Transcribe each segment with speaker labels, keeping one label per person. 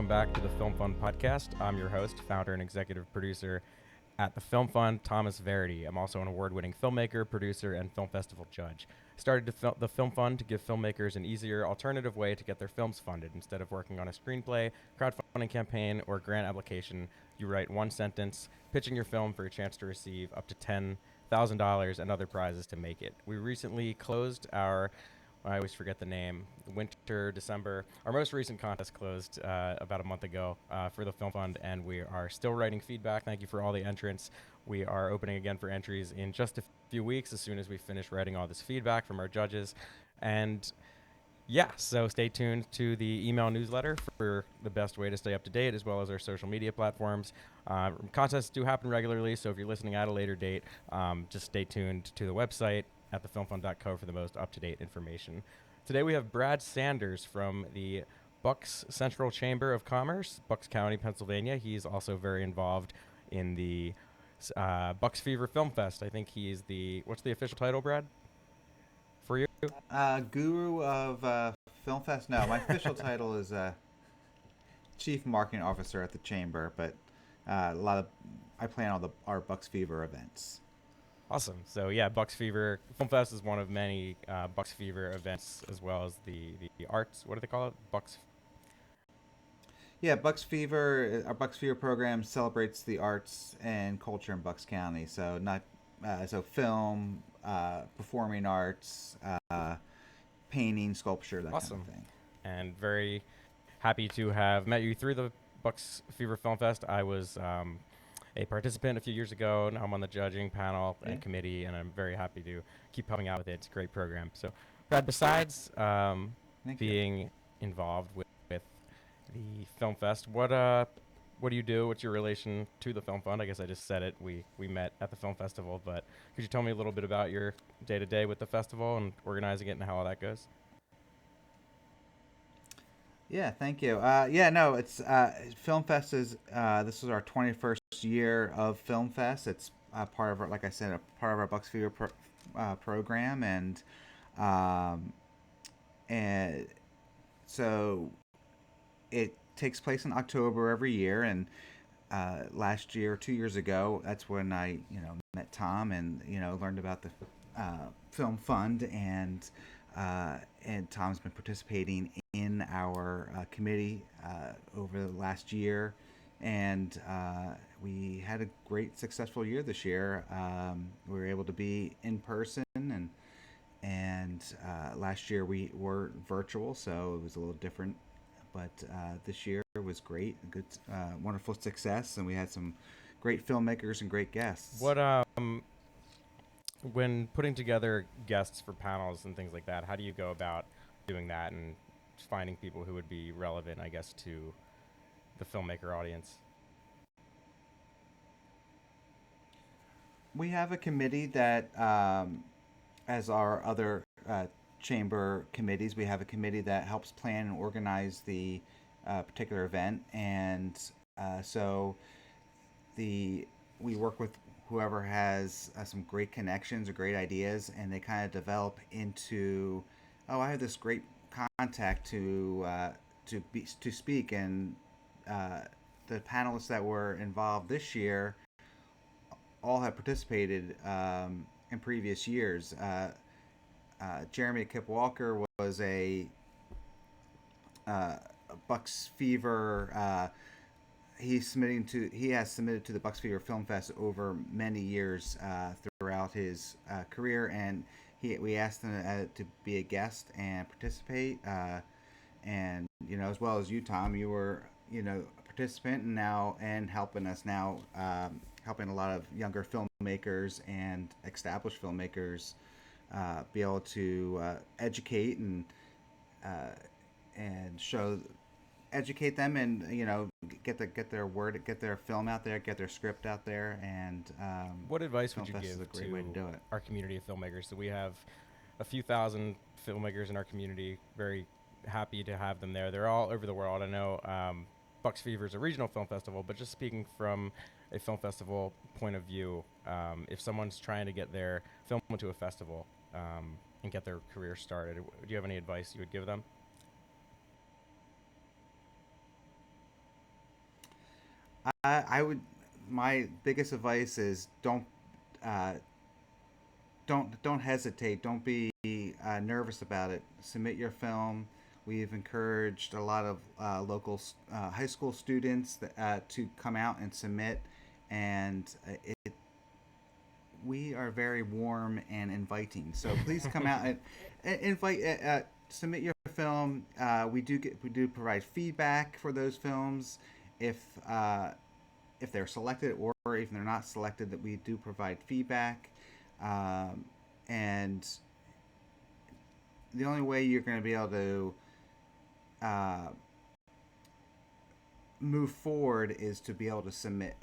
Speaker 1: welcome back to the Film Fund podcast. I'm your host, founder, and executive producer at the Film Fund, Thomas Verity. I'm also an award-winning filmmaker, producer, and film festival judge. I started the Film Fund to give filmmakers an easier alternative way to get their films funded. Instead of working on a screenplay, crowdfunding campaign, or grant application, you write one sentence, pitching your film for a chance to receive up to $10,000 and other prizes to make it. We recently closed our I always forget the name. Winter, December. Our most recent contest closed about a month ago for the Film Fund, and we are still writing feedback. Thank you for all the entrants. We are opening again for entries in just a few weeks as soon as we finish writing all this feedback from our judges. And yeah, so stay tuned to the email newsletter for the best way to stay up to date, as well as our social media platforms. Contests do happen regularly, so if you're listening at a later date, just stay tuned to the website at thefilmfund.co for the most up-to-date information. Today we have Brad Sanders from the Bucks Central Chamber of Commerce, Bucks County, Pennsylvania. He's also very involved in the Bucks Fever Film Fest. I think he's what's the official title, Brad, for you?
Speaker 2: Guru of Film Fest. No, my official title is Chief Marketing Officer at the Chamber, but I plan all our Bucks Fever events.
Speaker 1: Awesome. So yeah, Bucks Fever Film Fest is one of many Bucks Fever events, as well as the arts. What do they call it?
Speaker 2: Yeah, Bucks Fever. Our Bucks Fever program celebrates the arts and culture in Bucks County. So not film, performing arts, painting, sculpture, that
Speaker 1: Awesome.
Speaker 2: kind of thing.
Speaker 1: And very happy to have met you through the Bucks Fever Film Fest. I was a participant a few years ago. Now I'm on the judging panel and committee, and I'm very happy to keep helping out with it. It's a great program. So, Brad, besides being involved with the Film Fest, what do you do? What's your relation to the Film Fund? I guess I just said it. We met at the film festival, but could you tell me a little bit about your day-to-day with the festival and organizing it and how all that goes?
Speaker 2: Yeah, thank you. It's Film Fest is this is our 21st year of Film Fest. It's part of our, like I said, a part of our Bucks Fever program, um, and so it takes place in October every year. And last year, 2 years ago, that's when I met Tom and learned about the Film Fund, and Tom's been participating in our committee over the last year, and we had a great, successful year this year. We were able to be in person, and last year we were virtual, so it was a little different. But this year was great, a good, wonderful success, and we had some great filmmakers and great guests.
Speaker 1: What when putting together guests for panels and things like that, how do you go about doing that and finding people who would be relevant, I guess, to the filmmaker audience?
Speaker 2: We have a committee that, as our other chamber committees, we have a committee that helps plan and organize the particular event, and so we work with whoever has some great connections or great ideas, and they kind of develop into, oh, I have this great contact to speak, and the panelists that were involved this year all have participated in previous years. Jeremy Kip Walker was a Bucks Fever. He has submitted to the Bucks Fever Film Fest over many years throughout his career, and we asked him to be a guest and participate. And as well as you, Tom, you were a participant and helping us now, helping a lot of younger filmmakers and established filmmakers be able to educate and educate them, and get their film out there, get their script out there. And
Speaker 1: what advice would you
Speaker 2: Film Fest
Speaker 1: give
Speaker 2: is a great way to do it.
Speaker 1: our community of filmmakers? So we have a few thousand filmmakers in our community. Very happy to have them there. They're all over the world. I know Bucks Fever is a regional film festival, but just speaking from a film festival point of view, if someone's trying to get their film into a festival and get their career started, do you have any advice you would give them?
Speaker 2: I would. My biggest advice is uh, don't hesitate. Don't be nervous about it. Submit your film. We've encouraged a lot of local high school students to come out and submit, and we are very warm and inviting. So please come out and invite. Submit your film. We do provide feedback for those films. If uh, if they're selected or if they're not selected, that we do provide feedback. Um, and the only way you're going to be able to uh, move forward is to be able to submit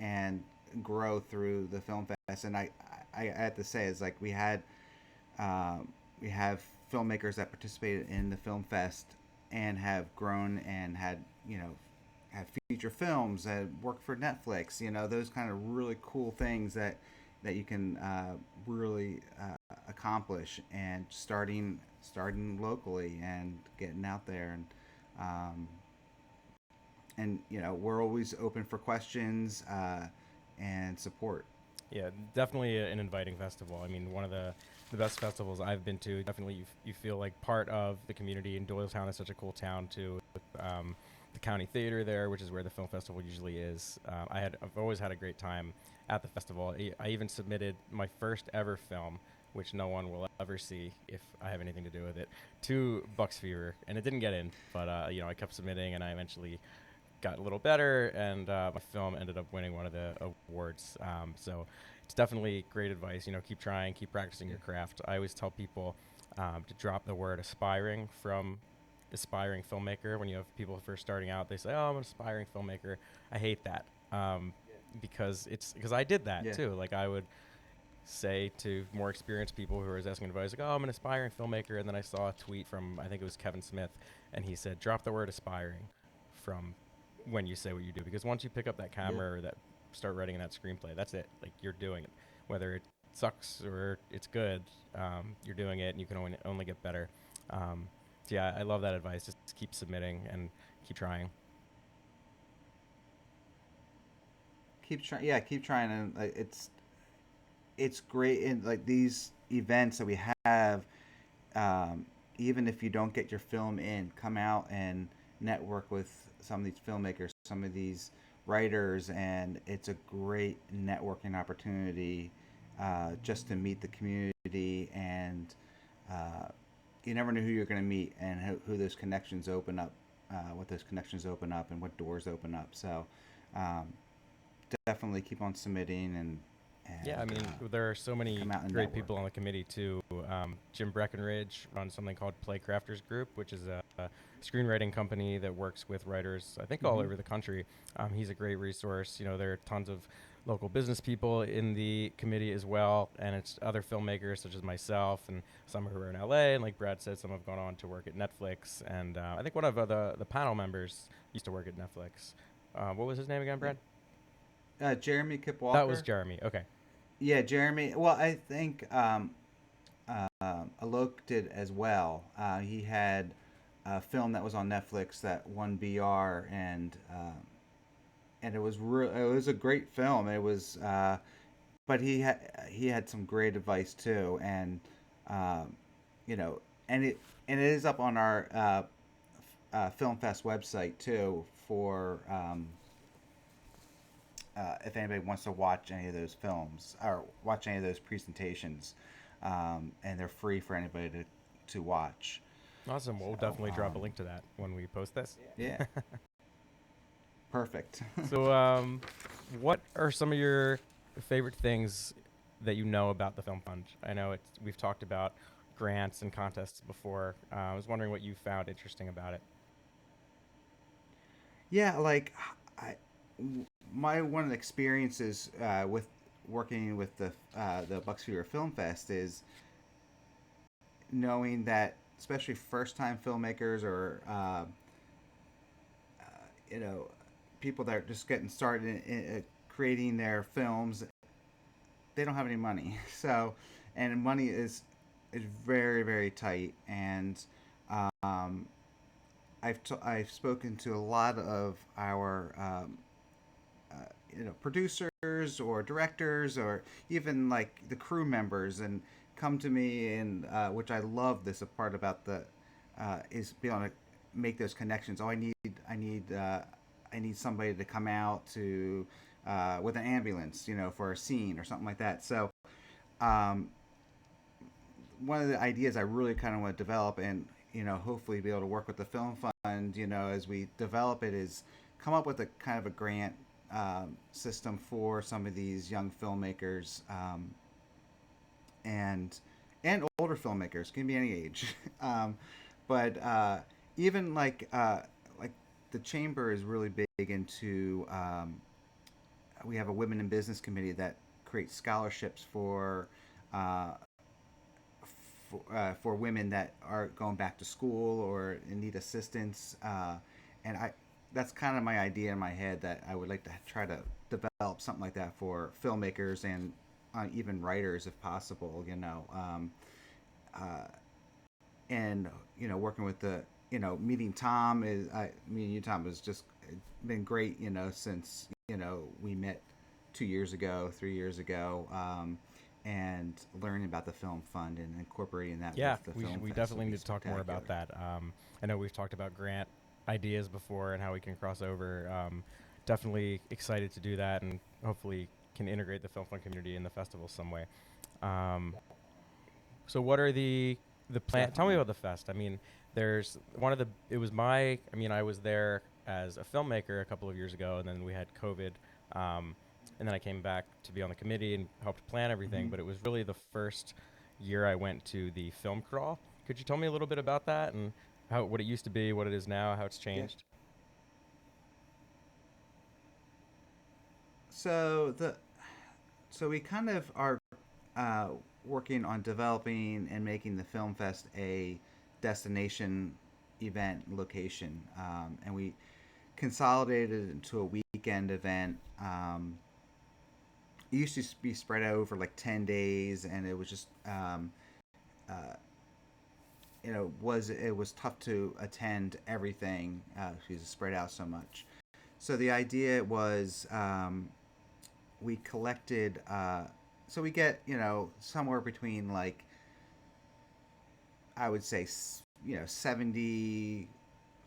Speaker 2: and grow through the film fest. And I have to say, it's like um, we have filmmakers that participated in the film fest and have grown and had had feature films that worked for Netflix. Those kind of really cool things that you can really accomplish, and starting locally and getting out there, um, and we're always open for questions and support.
Speaker 1: Yeah, definitely an inviting festival. I mean, one of the best festivals I've been to. Definitely, you feel like part of the community. And Doylestown is such a cool town too. With, the county theater there, which is where the film festival usually is. I've always had a great time at the festival. I even submitted my first ever film, which no one will ever see if I have anything to do with it, to Bucks Fever, and it didn't get in. But I kept submitting, and I eventually got a little better, and my film ended up winning one of the awards. So it's definitely great advice. Keep trying, keep practicing your craft. I always tell people to drop the word aspiring from aspiring filmmaker. When you have people first starting out, they say, "Oh, I'm an aspiring filmmaker." I hate that because I did that
Speaker 2: Yeah.
Speaker 1: too. Like I would say to more experienced people who are asking advice, like, "Oh, I'm an aspiring filmmaker," and then I saw a tweet from, I think it was Kevin Smith, and he said, "Drop the word aspiring from when you say what you do, because once you pick up that
Speaker 2: Yeah.
Speaker 1: camera or that start writing that screenplay, that's it. Like you're doing it, whether it sucks or it's good. You're doing it, and you can only get better." So yeah, I love that advice. Just keep submitting and keep trying.
Speaker 2: Keep trying. Yeah, keep trying, and it's great in like these events that we have. um, Even if you don't get your film in, come out and network with some of these filmmakers, some of these writers, and it's a great networking opportunity just to meet the community. And uh, you never know who you're going to meet and who those connections open up, what those connections open up, and what doors open up. So um, definitely keep on submitting
Speaker 1: Yeah, I
Speaker 2: and
Speaker 1: mean, there are so many
Speaker 2: come out and
Speaker 1: great
Speaker 2: network.
Speaker 1: people on the committee too. Jim Breckenridge runs something called Play Crafters Group, which is a screenwriting company that works with writers, I think, all
Speaker 2: Mm-hmm.
Speaker 1: over the country. He's a great resource. There are tons of local business people in the committee as well, and it's other filmmakers such as myself and some who are in LA. And like Brad said, some have gone on to work at Netflix. And I think one of the panel members used to work at Netflix. What was his name again,
Speaker 2: Yeah.
Speaker 1: Brad?
Speaker 2: Jeremy Kip
Speaker 1: That was
Speaker 2: Walker.
Speaker 1: Jeremy. Okay.
Speaker 2: Yeah, Jeremy. Well, I think Alok did as well. He had a film that was on Netflix that won BR, and it was a great film. It was, but he had some great advice too, and um, you know, and it is up on our Film Fest website too for if anybody wants to watch any of those films or watch any of those presentations, and they're free for anybody to watch.
Speaker 1: Awesome. We'll
Speaker 2: So
Speaker 1: definitely drop a link to that when we post this.
Speaker 2: yeah, perfect.
Speaker 1: So, what are some of your favorite things that you know about the Film Fund? I know we've talked about grants and contests before. I was wondering what you found interesting about it.
Speaker 2: Yeah, like I, my one of the experiences with working with the Bucks Fever Film Fest is knowing that, especially first time filmmakers or uh, you know people that are just getting started in creating their films, they don't have any money. So, and money is very very tight. And um, I've spoken to a lot of our producers or directors or even like the crew members and come to me and which I love this part about the is being able to make those connections. Oh, I need somebody to come out to with an ambulance, for a scene or something like that. So um, one of the ideas I really kind of want to develop and hopefully be able to work with the film fund as we develop it is come up with a kind of a grant system for some of these young filmmakers and older filmmakers, can be any age. But even like the chamber is really big into we have a women in business committee that creates scholarships uh, for women that are going back to school or need assistance. And I that's kind of my idea in my head that I would like to try to develop something like that for filmmakers and even writers if possible. Uh, and working with the meeting Tom is meeting you Tom has just been great since we met 2 years ago 3 years ago and learning about the film fund and incorporating that
Speaker 1: Yeah,
Speaker 2: with the
Speaker 1: we,
Speaker 2: film
Speaker 1: we
Speaker 2: fest would
Speaker 1: definitely
Speaker 2: be
Speaker 1: need to talk more about
Speaker 2: spectacular.
Speaker 1: that. I know we've talked about grant ideas before and how we can cross over. Definitely excited to do that and hopefully can integrate the film fund community in the festival some way. Um, so what are the plan? Tell me
Speaker 2: Definitely.
Speaker 1: about the fest. I mean, there's one of the. It was my. I mean, I was there as a filmmaker a couple of years ago, and then we had COVID. Um, and then I came back to be on the committee and helped plan everything.
Speaker 2: Hmm.
Speaker 1: But it was really the first year I went to the film crawl. Could you tell me a little bit about that and how what it used to be, what it is now, how it's
Speaker 2: Yeah.
Speaker 1: changed?
Speaker 2: So the so we kind of are uh, working on developing and making the film fest a destination event location, and we consolidated it into a weekend event. It used to be spread out over like 10 days, and it was just uh, was it was tough to attend everything because it's spread out so much. So the idea was we collected. So we get somewhere between like I would say 70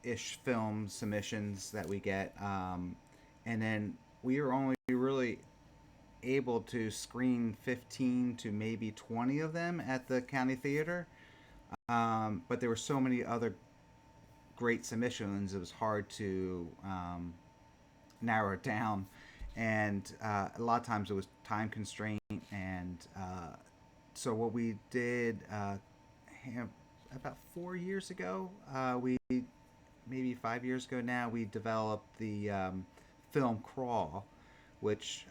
Speaker 2: ish film submissions that we get, and then we are only really able to screen 15 to maybe 20 of them at the county theater. But there were so many other great submissions, it was hard to narrow it down. And a lot of times it was time constraint. And so what we did about 4 years ago, we maybe 5 years ago now, we developed the film crawl, which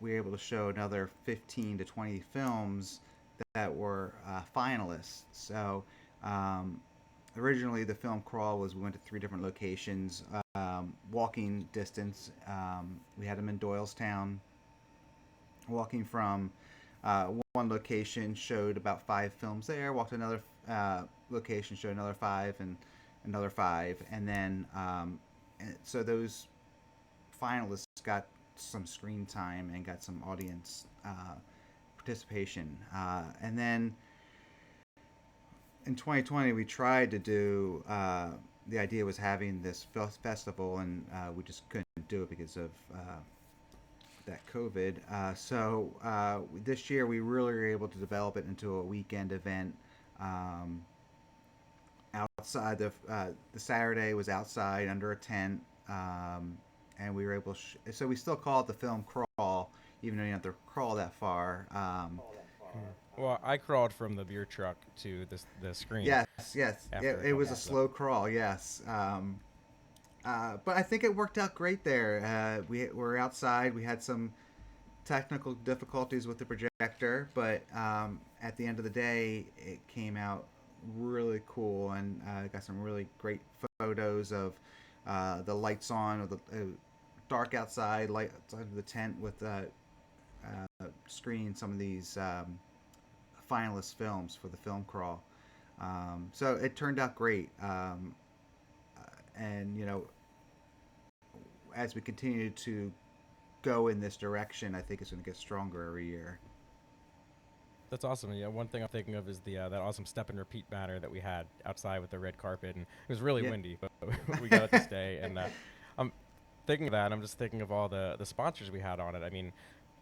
Speaker 2: we were able to show another 15 to 20 films that were finalists. So originally, the film crawl was we went to three different locations, walking distance. We had them in Doylestown. Walking from one location showed about 5 films there. Walked to another location, showed another 5, and another 5, and then so those finalists got some screen time and got some audience participation. And then in 2020, we tried to do. The idea was having this festival, and we just couldn't do it because of that COVID. So this year, we really were able to develop it into a weekend event. Um, outside the Saturday was outside under a tent, and we were able. So we still call it the film crawl, even though you don't have to crawl that far.
Speaker 1: Mm. Well, I crawled from the beer truck to the screen
Speaker 2: Yes, yes,
Speaker 1: after a
Speaker 2: it was
Speaker 1: couple,
Speaker 2: a
Speaker 1: so
Speaker 2: slow crawl. Yes, but I think it worked out great there. We were outside. We had some technical difficulties with the projector, but at the end of the day, it came out really cool and got some really great photos of the lights on, of the dark outside, light outside of the tent with screening some of these finalist films for the film crawl. So it turned out great. And as we continue to go in this direction, I think it's going to get stronger every year.
Speaker 1: That's awesome. Yeah, one thing I'm thinking of is the that awesome step and repeat banner that we had outside with the red carpet, and it was really
Speaker 2: Yeah.
Speaker 1: windy, but we got it to stay. And I'm thinking of that. I'm just thinking of all the sponsors we had on it. I mean,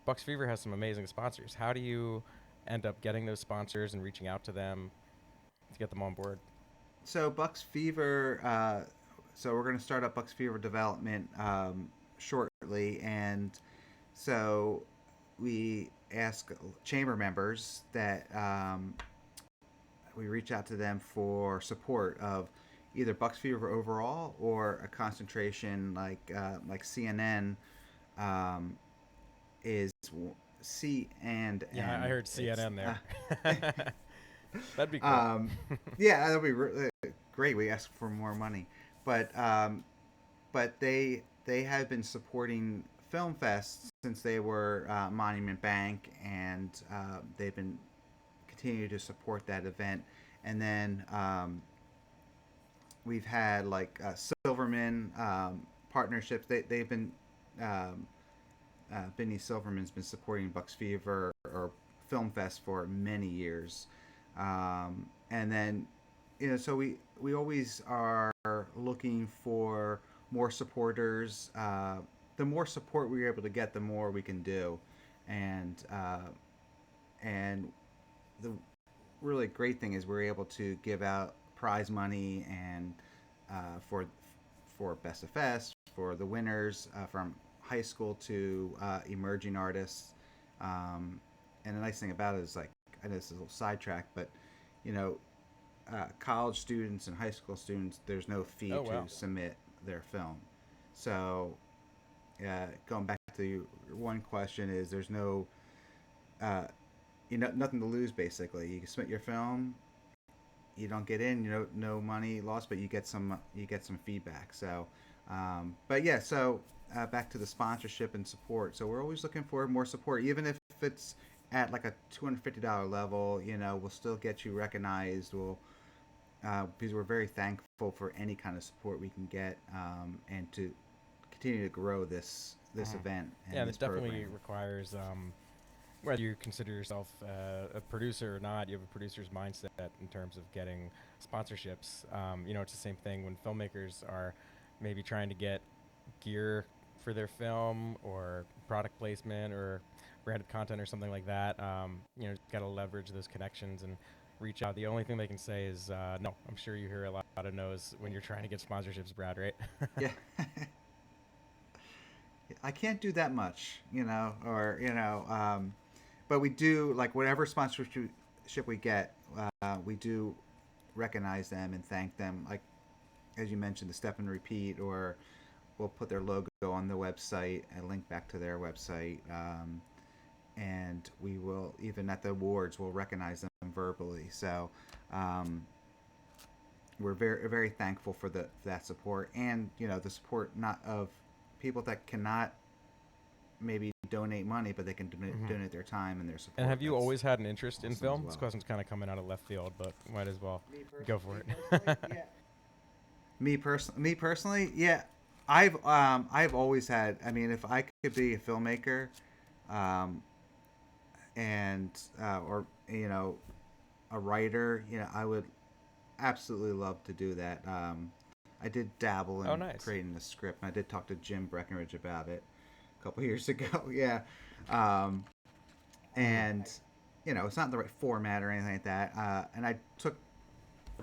Speaker 1: Bucks Fever has some amazing sponsors. How do you end up getting those sponsors and reaching out to them to get them on board?
Speaker 2: So Bucks Fever. So we're going to start up Bucks Fever development shortly, and so we ask chamber members that we reach out to them for support of either Bucks Fever overall or a concentration like CNN um, is C and
Speaker 1: Yeah, I
Speaker 2: N.
Speaker 1: heard
Speaker 2: It's
Speaker 1: CNN there. That'd be cool.
Speaker 2: um, yeah, that'd be great. We ask for more money, but they have been supporting Film Fest since they were Monument Bank, and they've been continue to support that event. And then we've had like Silverman partnerships. They've been um, Benny Silverman's been supporting Bucks Fever or Film Fest for many years, and then so we always are looking for more supporters. The more support we're able to get, the more we can do, and and the really great thing is we're able to give out prize money and for Best of Fest for the winners from high school to emerging artists. And the nice thing about it is, like, I know this is a little sidetrack, but you know, college students and high school students, there's no fee
Speaker 1: Oh,
Speaker 2: to
Speaker 1: wow.
Speaker 2: submit their film. So going back to your one question, is there's no uh, nothing to lose basically. You can submit your film, you don't get in, no money lost, but you get some feedback. So, but yeah, so back to the sponsorship and support. So we're always looking for more support, even if it's at like a $250 level. We'll still get you recognized. We'll because we're very thankful for any kind of support we can get, and to continue to grow this
Speaker 1: Mhm.
Speaker 2: event
Speaker 1: Yeah,
Speaker 2: and
Speaker 1: and
Speaker 2: this
Speaker 1: it definitely
Speaker 2: program.
Speaker 1: requires whether you consider yourself a producer or not, you have a producer's mindset in terms of getting sponsorships. It's the same thing when filmmakers are maybe trying to get gear for their film or product placement or branded content or something like that. Got to leverage those connections and reach out. The only thing they can say is no. I'm sure you hear a lot of no's when you're trying to get sponsorships, Brad, right?
Speaker 2: Yeah. I can't do that much, or but we do, like, whatever sponsorship we get, we do recognize them and thank them. Like, as you mentioned, the step and repeat, or we'll put their logo on the website and link back to their website, and we will, even at the awards, we'll recognize them verbally. So we're very very thankful for that support, and the support not of people that cannot maybe donate money, but they can
Speaker 1: Hmm.
Speaker 2: donate their time and their
Speaker 1: And
Speaker 2: support.
Speaker 1: have you
Speaker 2: That's
Speaker 1: always had an interest in
Speaker 2: awesome as
Speaker 1: film? This
Speaker 2: well.
Speaker 1: question's kind of coming out of left field, but might as well go for
Speaker 2: Me personally,
Speaker 1: it.
Speaker 2: yeah. Me personally, yeah. I've always had. I mean, if I could be a filmmaker, um, and or a writer, I would absolutely love to do that. I did dabble
Speaker 1: Oh,
Speaker 2: in
Speaker 1: nice.
Speaker 2: creating a script, and I did talk to Jim Breckenridge about it a couple years ago. Yeah, um,
Speaker 1: Hmm.
Speaker 2: and it's not the right format or anything like that. And I took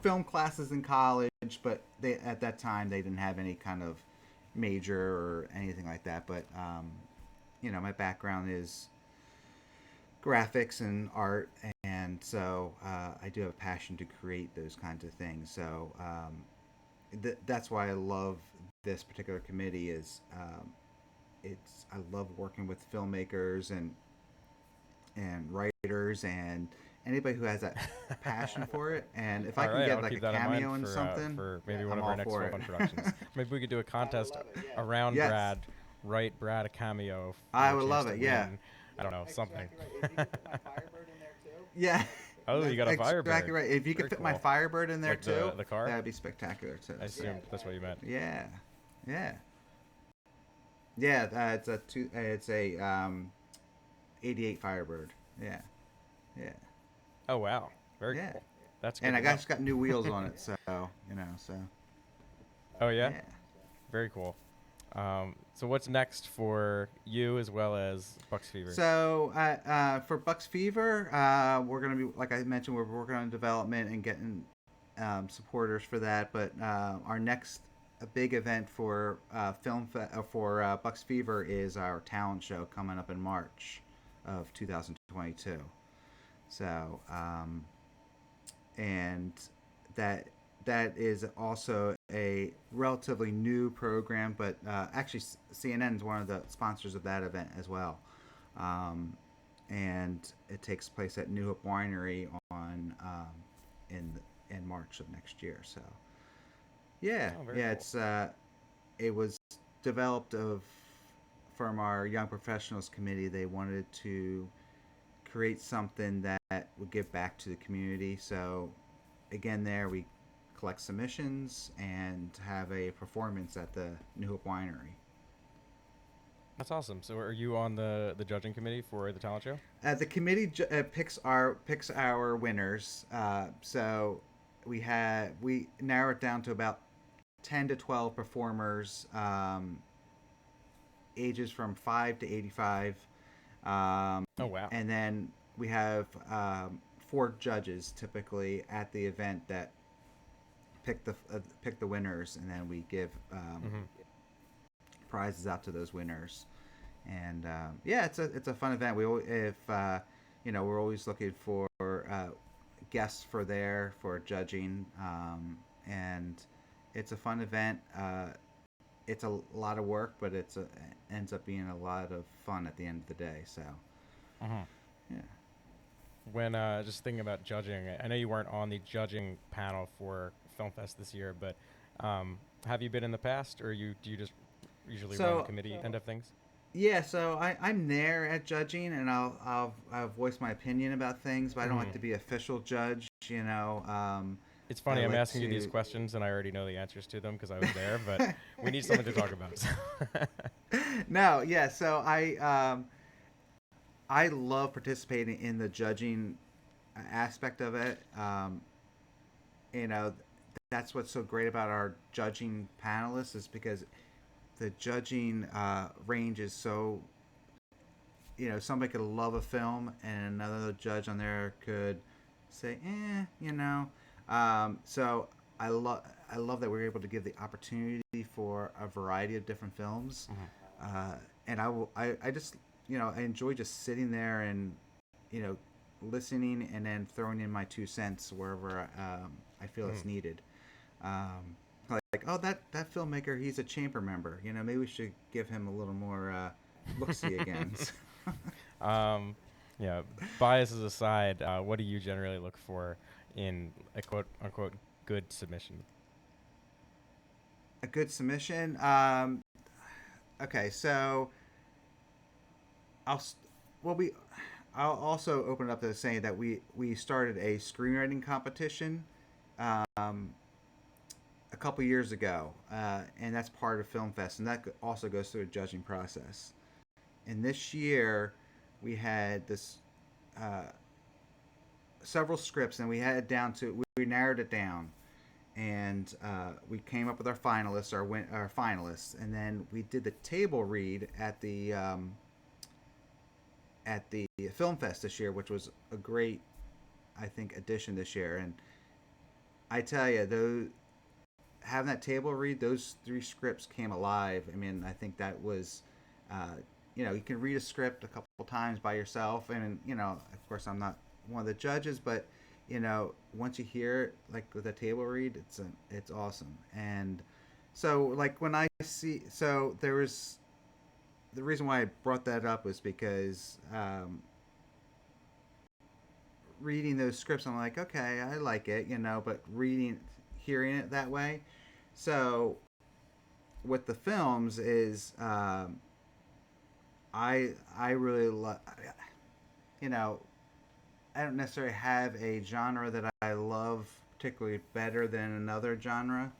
Speaker 2: film classes in college, but they at that time they didn't have any kind of major or anything like that. But my background is graphics and art, and so I do have a passion to create those kinds of things. So that's why I love this particular committee. Is I love working with filmmakers and writers and anybody who has that passion for it. And if I
Speaker 1: All
Speaker 2: can
Speaker 1: right,
Speaker 2: get
Speaker 1: I'll
Speaker 2: like a
Speaker 1: keep that in mind
Speaker 2: cameo in something,
Speaker 1: for maybe one
Speaker 2: I'm
Speaker 1: of our
Speaker 2: all
Speaker 1: next
Speaker 2: for
Speaker 1: Film
Speaker 2: it.
Speaker 1: Fun productions. Maybe we could do a contest around
Speaker 2: Yes,
Speaker 1: Brad, write Brad a cameo
Speaker 2: I
Speaker 1: for a
Speaker 2: would
Speaker 1: chance
Speaker 2: love
Speaker 1: to
Speaker 2: it. Yeah,
Speaker 1: win. I don't know, something.
Speaker 2: yeah,
Speaker 1: Oh, you got a
Speaker 2: exactly
Speaker 1: Firebird.
Speaker 2: right. If you could
Speaker 1: Very
Speaker 2: fit my
Speaker 1: cool.
Speaker 2: Firebird in there
Speaker 1: Like
Speaker 2: too,
Speaker 1: the car?
Speaker 2: that'd be spectacular too.
Speaker 1: I assumed that's what you meant.
Speaker 2: Yeah, yeah, Yeah, it's a 88 Firebird. Yeah, yeah,
Speaker 1: Oh wow, very
Speaker 2: yeah.
Speaker 1: cool. That's good
Speaker 2: And I
Speaker 1: to know.
Speaker 2: just got new wheels on it, so so
Speaker 1: Oh yeah,
Speaker 2: yeah.
Speaker 1: very cool. So what's next for you as well as Bucks Fever?
Speaker 2: So for Bucks Fever, we're gonna be, like I mentioned, we're working on development and getting supporters for that. But our next a big event for Bucks Fever is our talent show coming up in March of 2022. So and that that is also a relatively new program, but actually CNN is one of the sponsors of that event as well. Um, and it takes place at New Hope Winery on in in March of next year. So yeah,
Speaker 1: Oh, very
Speaker 2: yeah,
Speaker 1: cool.
Speaker 2: it was developed of from our Young Professionals Committee. They wanted to create something that would give back to the community. So again, there we collect submissions and have a performance at the New Hope Winery.
Speaker 1: That's awesome. So are you on the judging committee for the talent show?
Speaker 2: The committee picks our winners. So we narrow it down to about 10 to 12 performers, ages from 5 to 85,
Speaker 1: Oh wow.
Speaker 2: and then we have 4 judges typically at the event that pick the winners, and then we give
Speaker 1: Mm-hmm.
Speaker 2: prizes out to those winners. And yeah, it's a fun event. We if we're always looking for guests for judging, and it's a fun event. It's a lot of work, but ends up being a lot of fun at the end of the day. So
Speaker 1: Mm-hmm.
Speaker 2: yeah.
Speaker 1: When just thinking about judging, I know you weren't on the judging panel for Film Fest this year, but have you been in the past, or do you just usually run the
Speaker 2: So
Speaker 1: committee end of things?
Speaker 2: yeah, so I'm there at judging, and I'll voice my opinion about things, but I don't like
Speaker 1: Mm-hmm.
Speaker 2: to be official judge.
Speaker 1: It's
Speaker 2: I
Speaker 1: funny. I'm
Speaker 2: like
Speaker 1: asking you these
Speaker 2: to.
Speaker 1: questions, and I already know the answers to them because I was there. But we need something to talk about.
Speaker 2: No, yeah. So I love participating in the judging aspect of it. You know, that's what's so great about our judging panelists is because the judging range is so. Somebody could love a film, and another judge on there could say, So I love that we're able to give the opportunity for a variety of different films,
Speaker 1: Mm-hmm.
Speaker 2: uh, and I just I enjoy just sitting there and you know listening and then throwing in my 2 cents wherever I feel
Speaker 1: Mm-hmm.
Speaker 2: it's needed. Um, like, oh, that filmmaker, he's a chamber member. Maybe we should give him a little more look see again.
Speaker 1: um, yeah. Biases aside, what do you generally look for in a quote unquote good submission?
Speaker 2: A good submission. Okay, so I'll well we I'll also open it up to saying that we started a screenwriting competition um, a couple years ago, and that's part of Film Fest, and that also goes through a judging process. And this year we had this uh, several scripts, and we narrowed it down, and we came up with our finalists, our finalists, and then we did the table read at the film fest this year, which was a great, I think, addition this year. And I tell you, those having that table read, those 3 scripts came alive. I mean, I think that was, you can read a script a couple times by yourself, and of course, I'm not one of the judges, but once you hear it, like with a table read, it's awesome. And so, like when I see, so there was the reason why I brought that up was because reading those scripts, I'm like, okay, I like it, but hearing it that way. So with the films is, I really love, you know, I don't necessarily have a genre that I love particularly better than another genre,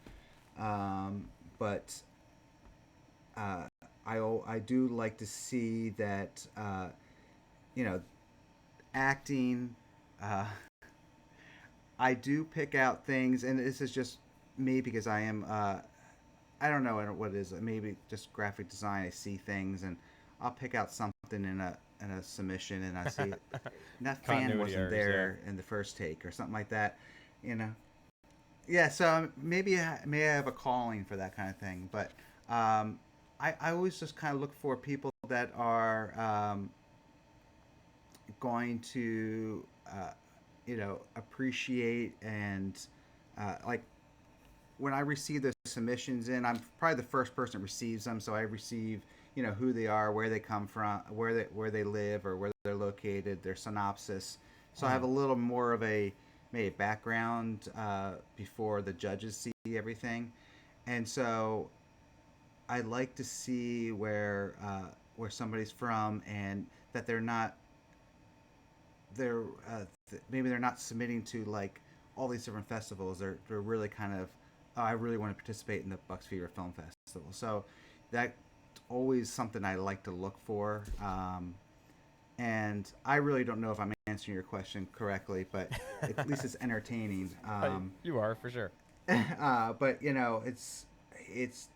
Speaker 2: but uh, I do like to see that, you know, acting. Uh, I do pick out things, and this is just me because I am. I don't know what it is. Maybe just graphic design. I see things, and I'll pick out something in a submission, and I see that fan
Speaker 1: Continuity
Speaker 2: wasn't
Speaker 1: errors, yeah.
Speaker 2: there in the first take or something like that. You know. Yeah. So maybe may I have a calling for that kind of thing, but I always just kind of look for people that are going to appreciate and like when I receive those submissions in, I'm probably the first person that receives them. So I receive, who they are, where they come from, where they live, or where they're located, their synopsis. So I have a little more of a maybe background before the judges see everything, and so I like to see where somebody's from and that they're maybe they're not submitting to like all these different festivals. They're really kind of, oh, I really want to participate in the Bucks Fever Film Festival. So that's always something I like to look for. And I really don't know if I'm answering your question correctly, but at least it's entertaining.
Speaker 1: You are for sure.
Speaker 2: But it's it's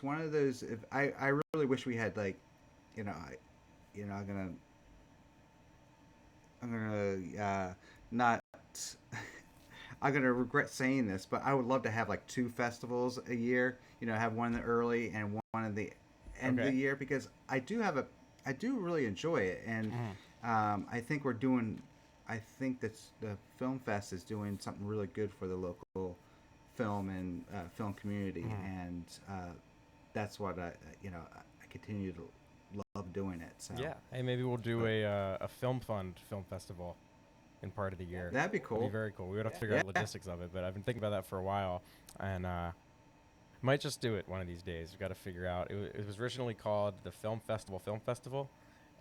Speaker 2: one of those. If I really wish we had like, you know, I, I'm gonna not. I'm gonna regret saying this, but I would love to have like two festivals a year. Have one in the early and one in the end of the
Speaker 1: Okay.
Speaker 2: year because I do really enjoy it, and
Speaker 1: Mhm.
Speaker 2: I think we're doing. I think that the film fest is doing something really good for the local film and film community,
Speaker 1: Mhm.
Speaker 2: and that's what I continue to love doing it. So
Speaker 1: Yeah. Hey, maybe we'll do
Speaker 2: but
Speaker 1: a film fund film festival in part of the year.
Speaker 2: that'd be
Speaker 1: That'd be
Speaker 2: cool.
Speaker 1: very cool. We would have to figure
Speaker 2: Yeah.
Speaker 1: out logistics of it, but I've been thinking about that for a while, and might just do it one of these days. We've got to figure out. It was originally called the Film Festival,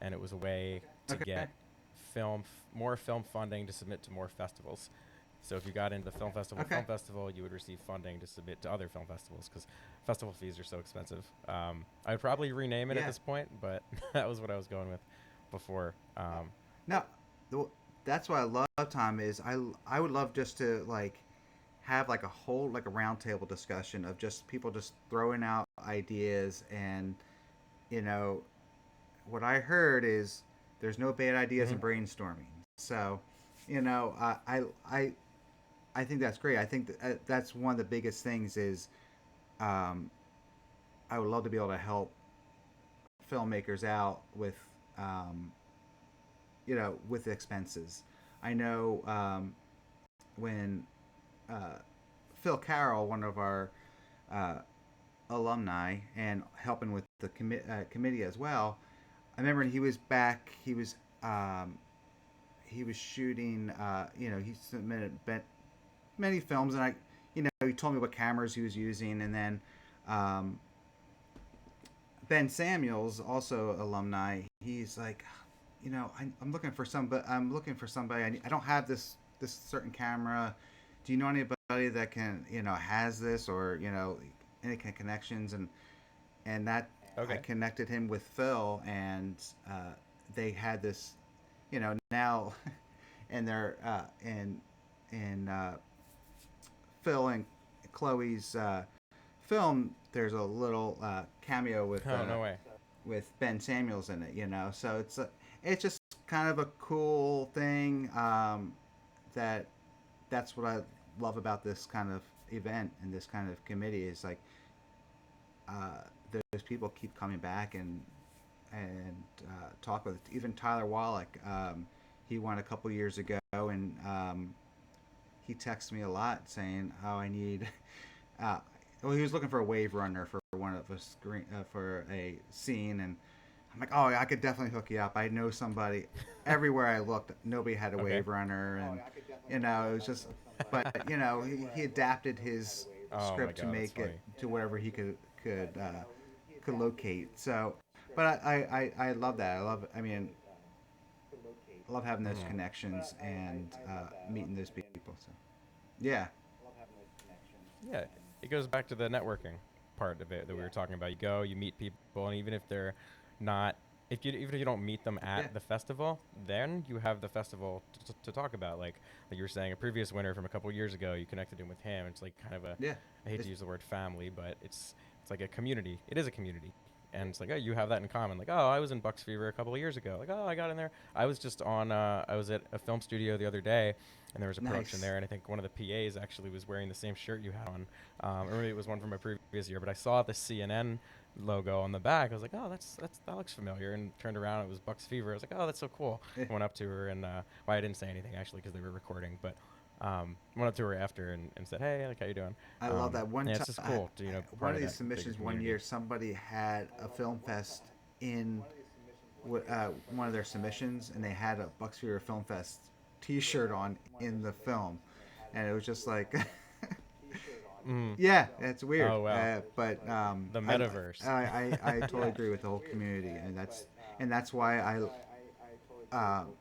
Speaker 1: and it was a way to
Speaker 2: Okay.
Speaker 1: get more film funding to submit to more festivals. So if you got into the
Speaker 2: Okay.
Speaker 1: film festival, you would receive funding to submit to other film festivals because festival fees are so expensive. I'd probably rename it at
Speaker 2: Yeah.
Speaker 1: this point, but that was what I was going with before.
Speaker 2: No, that's what I love. Tom is I would love just to like have like a whole like a roundtable discussion of just people just throwing out ideas and you know what I heard is there's no bad ideas
Speaker 1: Mhm.
Speaker 2: in brainstorming. So, you know, I think that's great. I think that's one of the biggest things is um, I would love to be able to help filmmakers out with um, with expenses. I know when uh, Phil Carroll, one of our uh, alumni, and helping with the committee as well. I remember he was back. He was shooting. He submitted many films, and he told me what cameras he was using, and then um, Ben Samuels, also alumni. He's like, I'm looking for somebody. I don't have this certain camera. Do you know anybody that can has this or any kind of connections and that I
Speaker 1: Okay.
Speaker 2: connected him with Phil and they had this now and they're in Phil and Chloe's film. There's a little cameo
Speaker 1: Oh no way.
Speaker 2: with Ben Samuels in it, So it's just kind of a cool thing that that's what I love about this kind of event and this kind of committee is like those people keep coming back and talk with even Tyler Wallach. He won a couple years ago, and he texts me a lot saying how I need. Uh, well, he was looking for a wave runner for one of a screen for a scene, and I'm like, oh, I could definitely hook you up. I know somebody. Everywhere I looked, nobody had a
Speaker 1: Okay.
Speaker 2: wave runner, and it was just. But he adapted his
Speaker 1: Oh my
Speaker 2: script to
Speaker 1: god, that's
Speaker 2: make it
Speaker 1: funny.
Speaker 2: to wherever he could locate. So, but I love that. I mean, I love having those
Speaker 1: Mhm.
Speaker 2: connections and meeting those people. So, yeah.
Speaker 1: Yeah, it goes back to the networking. part of it that we were talking about. You go, you meet people, and even if they're not, if you even if you don't meet them
Speaker 2: Yeah.
Speaker 1: at the festival, then you have the festival to talk about. Like you were saying, a previous winner from a couple years ago, you connected in with him. It's like kind of a,
Speaker 2: Yeah.
Speaker 1: I hate to
Speaker 2: It's,
Speaker 1: use the word family, but it's like a community. It is a community. And it's like, oh, you have that in common. Like, oh, I was in Bucks Fever a couple of years ago. Like, oh, I got in there. I was just on. I was at a film studio the other day, and there was a production
Speaker 2: nice.
Speaker 1: there, and I think one of the PAs actually was wearing the same shirt you had on, or maybe it was one from a previous year. But I saw the CNN logo on the back. I was like, oh, that looks familiar, and turned around. It was Bucks Fever. I was like, oh, that's so cool.
Speaker 2: Eh,
Speaker 1: I went up to her, and well, I didn't say anything actually because they were recording, but went up to her after and said, hey, like, how you doing?
Speaker 2: I love that. One
Speaker 1: Yeah,
Speaker 2: time,
Speaker 1: it's just cool to be
Speaker 2: one
Speaker 1: part
Speaker 2: of
Speaker 1: of
Speaker 2: these
Speaker 1: that bigger
Speaker 2: submissions one
Speaker 1: community.
Speaker 2: year, somebody had a film fest in one of their submissions, and they had a Bucks Fever Film Fest T-shirt on in the film, and it was just like,
Speaker 1: Mm.
Speaker 2: yeah, it's weird.
Speaker 1: Oh wow,
Speaker 2: But
Speaker 1: the metaverse.
Speaker 2: I totally agree with the whole community, and uh,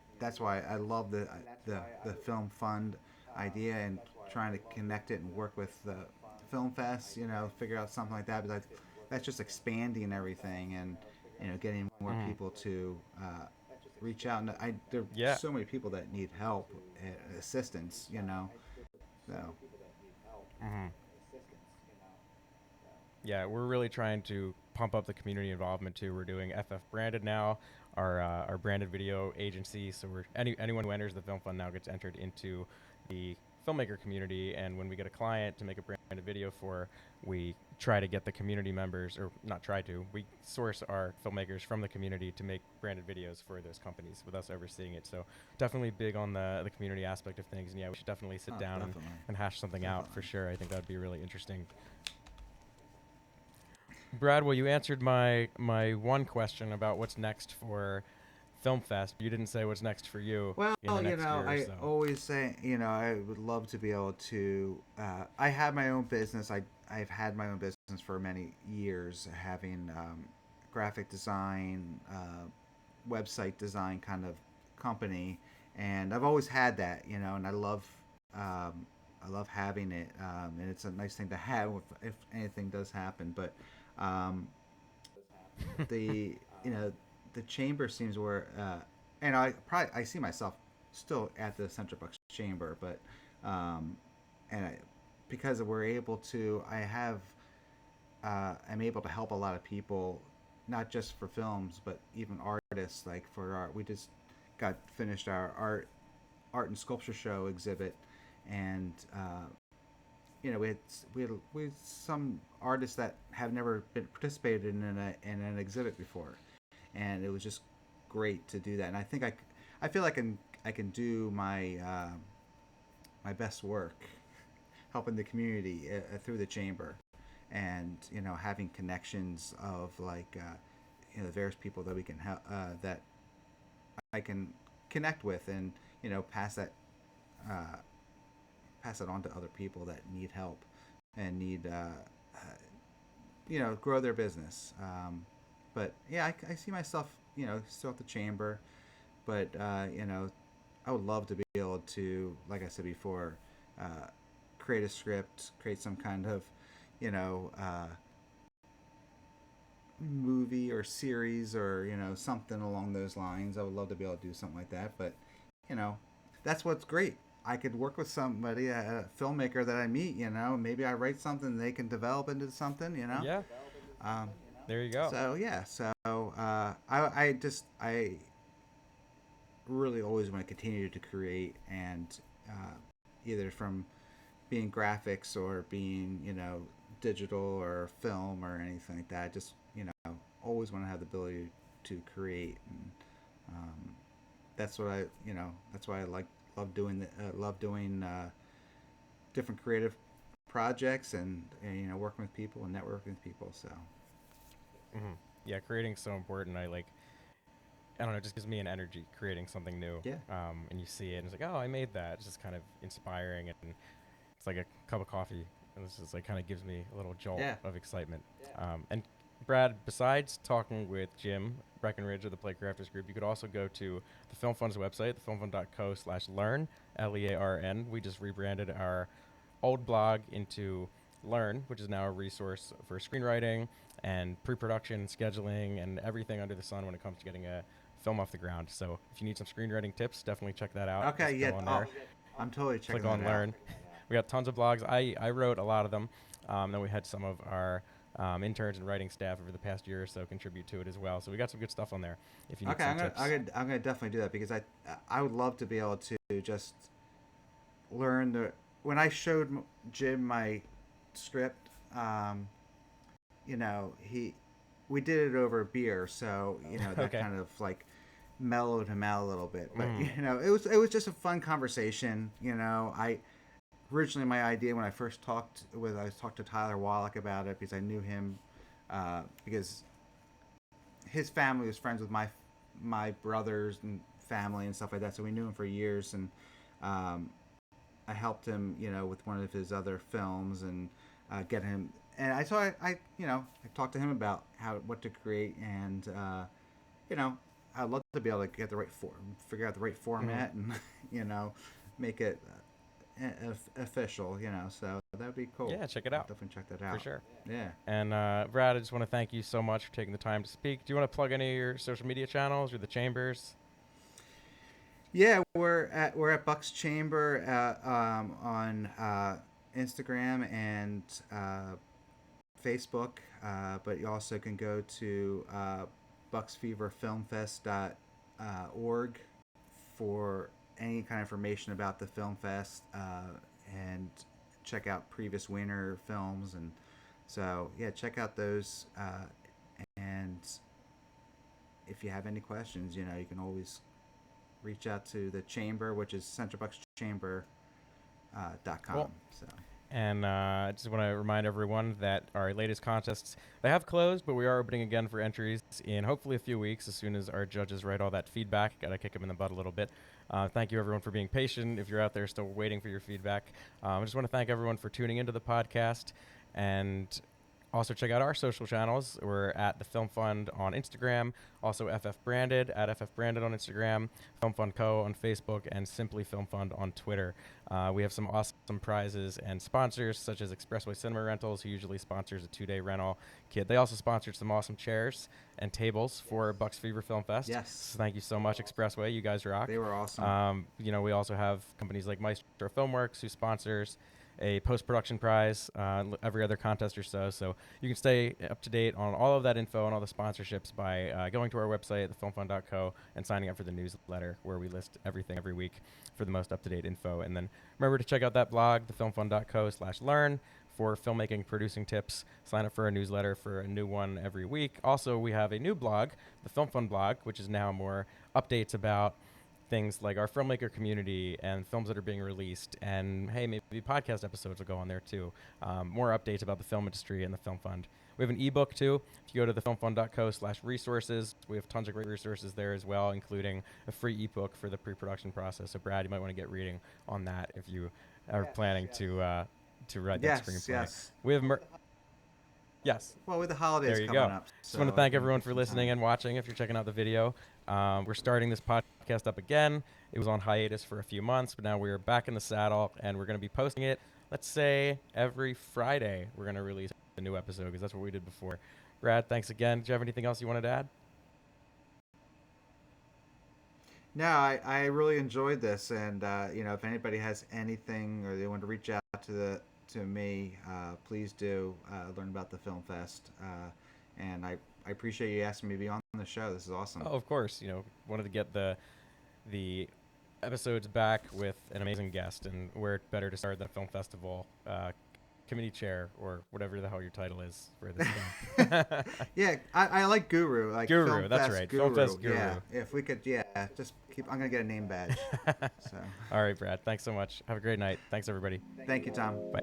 Speaker 2: that's why I love the film fund idea and trying to connect it and work with the film fest. Figure out something like that. But that's just expanding everything and getting more
Speaker 1: Mm.
Speaker 2: people to reach out. And there are
Speaker 1: Yeah.
Speaker 2: so many people that need help, assistance. So
Speaker 1: Mm-hmm. Yeah, we're really trying to pump up the community involvement too. We're doing FF branded now, our branded video agency. So anyone who enters the film fund now gets entered into the filmmaker community. And when we get a client to make a branded video for, we try to get the community members, or not try to, we source our filmmakers from the community to make branded videos for those companies with us overseeing it. So definitely big on the community aspect of things. And yeah, we should definitely sit down
Speaker 2: definitely,
Speaker 1: and hash something out for
Speaker 2: definitely.
Speaker 1: sure. I think that would be really interesting. Brad, well, you answered my one question about what's next for Film Fest. You didn't say what's next for you
Speaker 2: Well,
Speaker 1: in the next year or
Speaker 2: I
Speaker 1: so.
Speaker 2: always say, I would love to be able to. I have my own business. I've had my own business for many years, having graphic design, website design kind of company, and I've always had that, and um, I love having it, and it's a nice thing to have if anything does happen. But um, the the chamber seems where and I see myself still at the Central Bucks Chamber, but um, and because we're able to, I'm able to help a lot of people, not just for films, but even artists. Like for art, we just got finished our art and sculpture show exhibit, and we had some artists that have never been participated in an exhibit before, and it was just great to do that. And I think I feel like I can do my best work helping the community through the chamber, and having connections of like the various people that we can help that I can connect with, and pass that uh, pass it on to other people that need help and need grow their business. But yeah, I see myself still at the chamber, but I would love to be able to, like I said before, uh, create a script, create some kind of you know uh, movie or series, or something along those lines. I would love to be able to do something like that. But you know that's what's great. I could work with somebody, a filmmaker that I meet. Maybe I write something they can develop into something.
Speaker 1: Yeah,
Speaker 2: Um,
Speaker 1: there you go.
Speaker 2: so yeah, I really always want to continue to create, and either from being graphics or being digital or film or anything like that. Just always want to have the ability to create, and that's what that's why I love doing different creative projects, and working with people and networking with people. So
Speaker 1: Hmm. Yeah, creating's so important. I don't know, it just gives me an energy creating something new.
Speaker 2: yeah,
Speaker 1: And you see it, and it's like, oh, I made that. It's just kind of inspiring, and it's like a cup of coffee, and this is like kind of gives me a little jolt
Speaker 2: yeah,
Speaker 1: of excitement. And Brad, besides talking with Jim Breckenridge of the Playcrafters Group, you could also go to the Film Fund's website, thefilmfund.co/learn, LEARN. We just rebranded our old blog into Learn, which is now a resource for screenwriting and pre-production, scheduling, and everything under the sun when it comes to getting a film off the ground. So if you need some screenwriting tips, definitely check that out.
Speaker 2: Okay,
Speaker 1: Just
Speaker 2: yeah.
Speaker 1: go on
Speaker 2: Oh,
Speaker 1: there,
Speaker 2: I'm totally
Speaker 1: click
Speaker 2: checking that
Speaker 1: on
Speaker 2: out.
Speaker 1: Learn. We got tons of blogs. I wrote a lot of them. Then we had some of our interns and writing staff over the past year or so contribute to it as well. So we got some good stuff on there if you need
Speaker 2: Okay,
Speaker 1: some tips.
Speaker 2: I'm gonna definitely do that because I would love to be able to just learn the when I showed Jim my script. You know, we did it over beer, so that
Speaker 1: Okay.
Speaker 2: kind of like mellowed him out a little bit. But
Speaker 1: Mm.
Speaker 2: it was just a fun conversation. I originally my idea when I first I talked to Tyler Wallach about it because I knew him because his family was friends with my brothers and family and stuff like that, so we knew him for years, and um, I helped him, with one of his other films and get him. And I talked to him about what to create, and you know, I'd love to be able to get the right figure out the right
Speaker 1: Mm-hmm.
Speaker 2: format, and make it official. So that'd be cool.
Speaker 1: Yeah, check it
Speaker 2: I'll
Speaker 1: out
Speaker 2: definitely check that
Speaker 1: for
Speaker 2: out.
Speaker 1: sure.
Speaker 2: Yeah.
Speaker 1: And Brad, I just want to thank you so much for taking the time to speak. Do you want to plug any of your social media channels or the chambers?
Speaker 2: Yeah, we're at Buck's Chamber on Instagram and Facebook, but you also can go to bucksfeverfilmfest.org for any kind of information about the film fest and check out previous winner films. And so yeah, check out those, and if you have any questions, you can always reach out to the chamber, which is centralbuckschamber.com.
Speaker 1: Cool.
Speaker 2: So
Speaker 1: And I just want to remind everyone that our latest contests, they have closed, but we are opening again for entries in hopefully a few weeks as soon as our judges write all that feedback. Got to kick them in the butt a little bit. Thank you, everyone, for being patient. If you're out there still waiting for your feedback, I just want to thank everyone for tuning into the podcast. And also check out our social channels. We're at the Film Fund on Instagram, also FF Branded at FF Branded on Instagram, Film Fund Co on Facebook, and Simply Film Fund on Twitter. We have some awesome prizes and sponsors such as Expressway Cinema Rentals, who usually sponsors a 2-day rental kit. They also sponsored some awesome chairs and tables for Bucks Fever Film Fest.
Speaker 2: yes,
Speaker 1: So thank you so much, Expressway. You guys rock.
Speaker 2: they were awesome.
Speaker 1: We also have companies like Maestro Filmworks who sponsors a post-production prize every other contest or so. So you can stay up to date on all of that info and all the sponsorships by going to our website, thefilmfund.co, and signing up for the newsletter where we list everything every week for the most up-to-date info. And then remember to check out that blog, thefilmfund.co/learn, for filmmaking producing tips. Sign up for our newsletter for a new one every week. Also, we have a new blog, the Film Fund blog, which is now more updates about things like our filmmaker community and films that are being released. And hey, maybe podcast episodes will go on there too. More updates about the film industry and the Film Fund. We have an ebook too. If you go to thefilmfund.co/resources, we have tons of great resources there as well, including a free ebook for the pre-production process. So Brad, you might want to get reading on that if you are planning to write that
Speaker 2: Yes,
Speaker 1: screenplay.
Speaker 2: yes.
Speaker 1: We have yes.
Speaker 2: Well, with the holidays
Speaker 1: There you
Speaker 2: coming
Speaker 1: go.
Speaker 2: up,
Speaker 1: Just want to
Speaker 2: so
Speaker 1: thank
Speaker 2: you can
Speaker 1: everyone
Speaker 2: get
Speaker 1: for
Speaker 2: some
Speaker 1: listening
Speaker 2: time.
Speaker 1: and watching. If you're checking out the video, we're starting this podcast up again. It was on hiatus for a few months, but now we're back in the saddle, and we're going to be posting it, let's say, every Friday. We're going to release a new episode because that's what we did before. Brad, thanks again. Do you have anything else you wanted to add?
Speaker 2: No, I really enjoyed this, and if anybody has anything or they want to reach out to me, please do learn about the film fest. And I appreciate you asking me to be on the show. This is awesome.
Speaker 1: Oh, of course. Wanted to get the episodes back with an amazing guest, and where better to start than a film festival committee chair or whatever the hell your title is for this thing.
Speaker 2: Yeah, I like Guru, like
Speaker 1: Guru,
Speaker 2: Film
Speaker 1: that's
Speaker 2: Fest
Speaker 1: right.
Speaker 2: Guru.
Speaker 1: Film Fest Guru.
Speaker 2: Yeah, if we could, yeah, just keep. I'm gonna get a name badge. So,
Speaker 1: All right, Brad. Thanks so much. Have a great night. Thanks, everybody.
Speaker 2: thank you, Tom.
Speaker 1: Bye.